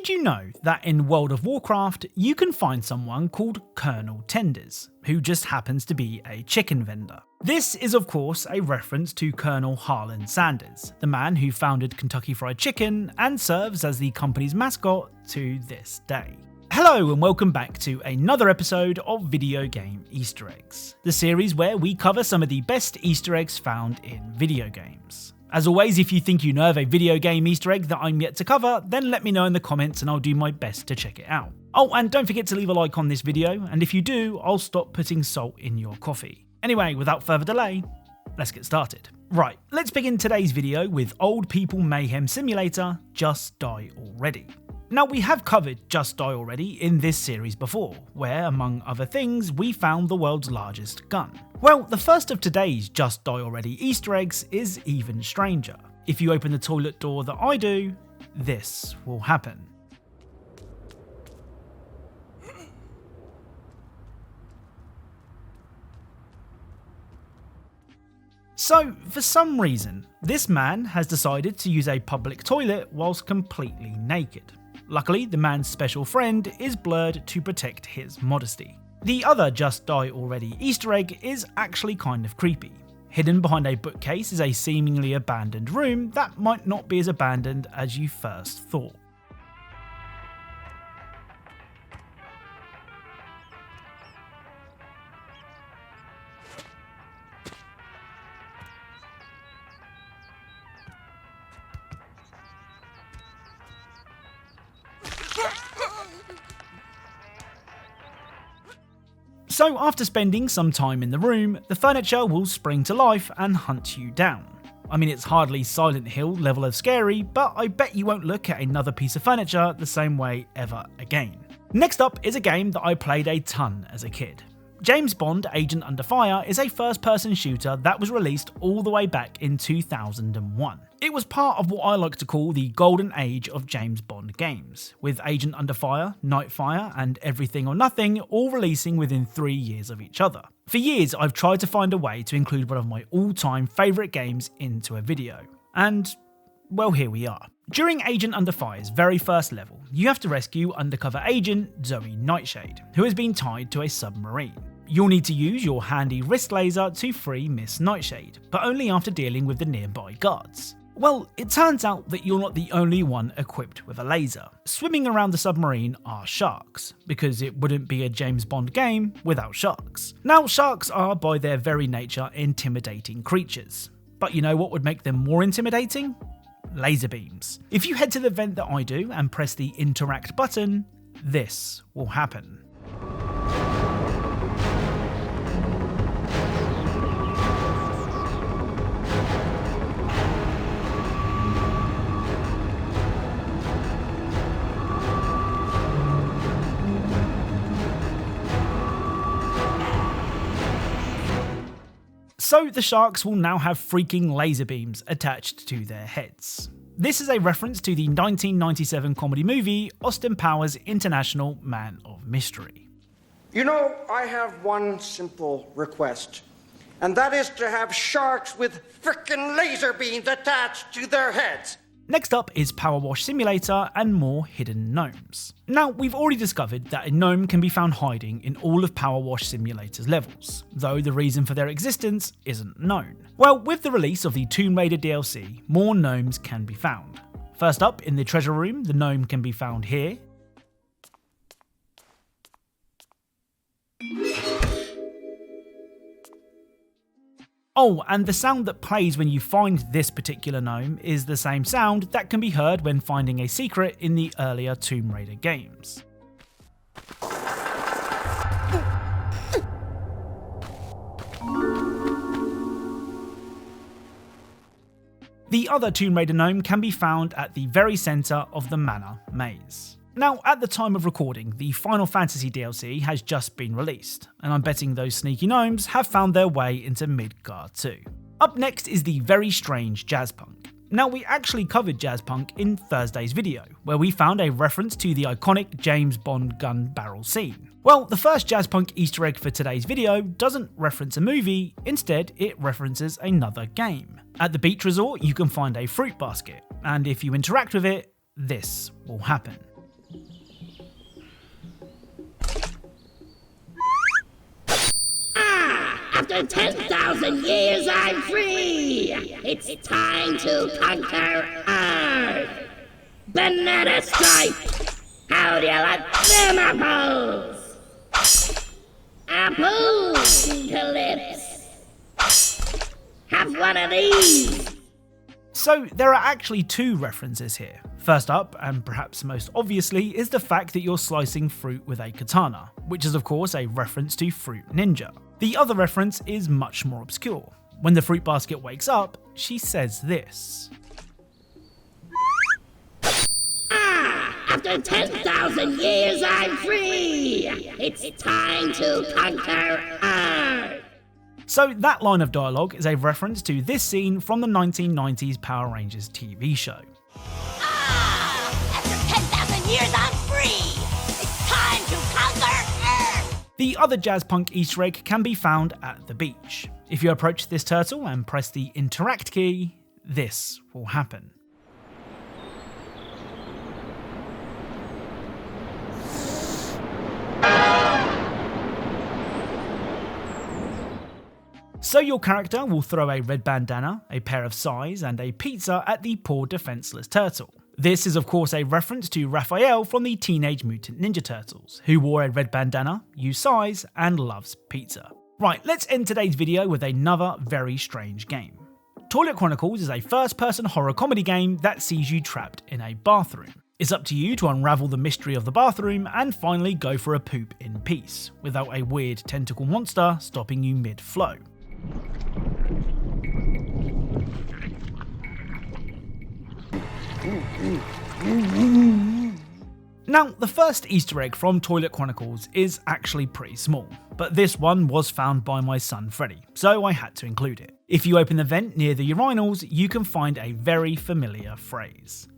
Did you know that in World of Warcraft you can find someone called Colonel Tenders, who just happens to be a chicken vendor? This is of course a reference to Colonel Harlan Sanders, the man who founded Kentucky Fried Chicken and serves as the company's mascot to this day. Hello and welcome back to another episode of Video Game Easter Eggs, the series where we cover some of the best Easter eggs found in video games. As always, if you think you know of a video game Easter egg that I'm yet to cover, then let me know in the comments and I'll do my best to check it out. Oh, and don't forget to leave a like on this video, and if you do, I'll stop putting salt in your coffee. Anyway, without further delay, let's get started. Right, let's begin today's video with Old People Mayhem Simulator Just Die Already. Now, we have covered Just Die Already in this series before, where, among other things, we found the world's largest gun. Well, the first of today's Just Die Already Easter eggs is even stranger. If you open the toilet door that I do, this will happen. So, for some reason, this man has decided to use a public toilet whilst completely naked. Luckily, the man's special friend is blurred to protect his modesty. The other Just Die Already Easter egg is actually kind of creepy. Hidden behind a bookcase is a seemingly abandoned room that might not be as abandoned as you first thought. So after spending some time in the room, the furniture will spring to life and hunt you down. I mean, it's hardly Silent Hill level of scary, but I bet you won't look at another piece of furniture the same way ever again. Next up is a game that I played a ton as a kid. James Bond Agent Under Fire is a first-person shooter that was released all the way back in 2001. It was part of what I like to call the golden age of James Bond games, with Agent Under Fire, Nightfire and Everything or Nothing all releasing within 3 years of each other. For years I've tried to find a way to include one of my all-time favourite games into a video, and well, here we are. During Agent Under Fire's very first level, you have to rescue undercover agent Zoe Nightshade, who has been tied to a submarine. You'll need to use your handy wrist laser to free Miss Nightshade, but only after dealing with the nearby guards. Well, it turns out that you're not the only one equipped with a laser. Swimming around the submarine are sharks, because it wouldn't be a James Bond game without sharks. Now, sharks are by their very nature intimidating creatures, but you know what would make them more intimidating? Laser beams. If you head to the vent that I do and press the interact button, this will happen. So the sharks will now have freaking laser beams attached to their heads. This is a reference to the 1997 comedy movie Austin Powers' International Man of Mystery. You know, I have one simple request, and that is to have sharks with frickin' laser beams attached to their heads. Next up is PowerWash Simulator and more hidden gnomes. Now, we've already discovered that a gnome can be found hiding in all of PowerWash Simulator's levels, though the reason for their existence isn't known. Well, with the release of the Tomb Raider DLC, more gnomes can be found. First up, in the treasure room, the gnome can be found here. Oh, and the sound that plays when you find this particular gnome is the same sound that can be heard when finding a secret in the earlier Tomb Raider games. The other Tomb Raider gnome can be found at the very centre of the Manor maze. Now, at the time of recording, the Final Fantasy DLC has just been released, and I'm betting those sneaky gnomes have found their way into Midgard too. Up next is the very strange Jazzpunk. Now, we actually covered Jazzpunk in Thursday's video, where we found a reference to the iconic James Bond gun barrel scene. Well, the first Jazzpunk Easter egg for today's video doesn't reference a movie, instead it references another game. At the beach resort, you can find a fruit basket, and if you interact with it, this will happen. After 10,000 years, I'm free! It's time to conquer Earth! Banana Stripe! How do you like them apples? Apocalypse! Have one of these! So there are actually two references here. First up, and perhaps most obviously, is the fact that you're slicing fruit with a katana, which is of course a reference to Fruit Ninja. The other reference is much more obscure. When the fruit basket wakes up, she says this. After 10,000 years, I'm free! It's time to conquer Earth! So that line of dialogue is a reference to this scene from the 1990s Power Rangers TV show. After 10,000 years, I'm free! It's time to conquer Earth! The other Jazzpunk Easter egg can be found at the beach. If you approach this turtle and press the interact key, this will happen. So your character will throw a red bandana, a pair of sais, and a pizza at the poor defenseless turtle. This is of course a reference to Raphael from the Teenage Mutant Ninja Turtles, who wore a red bandana, used sais, and loves pizza. Right, let's end today's video with another very strange game. Toilet Chronicles is a first-person horror comedy game that sees you trapped in a bathroom. It's up to you to unravel the mystery of the bathroom and finally go for a poop in peace, without a weird tentacle monster stopping you mid-flow. Now, the first Easter egg from Toilet Chronicles is actually pretty small, but this one was found by my son Freddy, so I had to include it. If you open the vent near the urinals, you can find a very familiar phrase.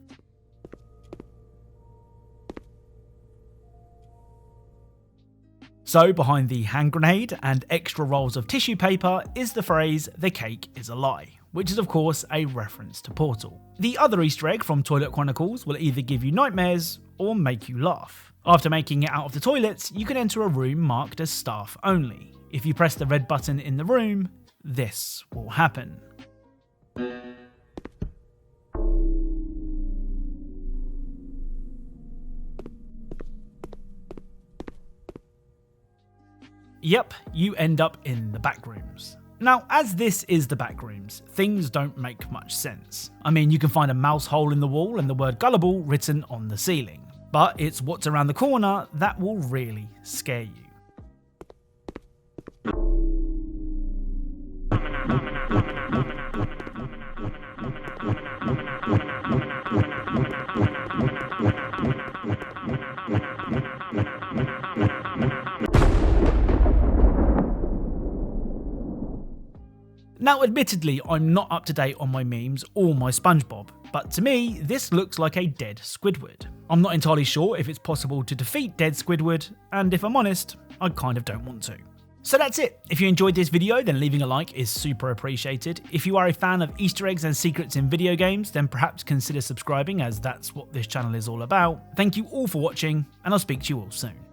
So behind the hand grenade and extra rolls of tissue paper is the phrase, "the cake is a lie," which is of course a reference to Portal. The other Easter egg from Toilet Chronicles will either give you nightmares or make you laugh. After making it out of the toilets, you can enter a room marked as staff only. If you press the red button in the room, this will happen. Yep, you end up in the back rooms. Now, as this is the back rooms, things don't make much sense. I mean, you can find a mouse hole in the wall and the word gullible written on the ceiling. But it's what's around the corner that will really scare you. Now admittedly, I'm not up to date on my memes or my SpongeBob, but to me, this looks like a dead Squidward. I'm not entirely sure if it's possible to defeat dead Squidward, and if I'm honest, I kind of don't want to. So that's it. If you enjoyed this video, then leaving a like is super appreciated. If you are a fan of Easter eggs and secrets in video games, then perhaps consider subscribing, as that's what this channel is all about. Thank you all for watching, and I'll speak to you all soon.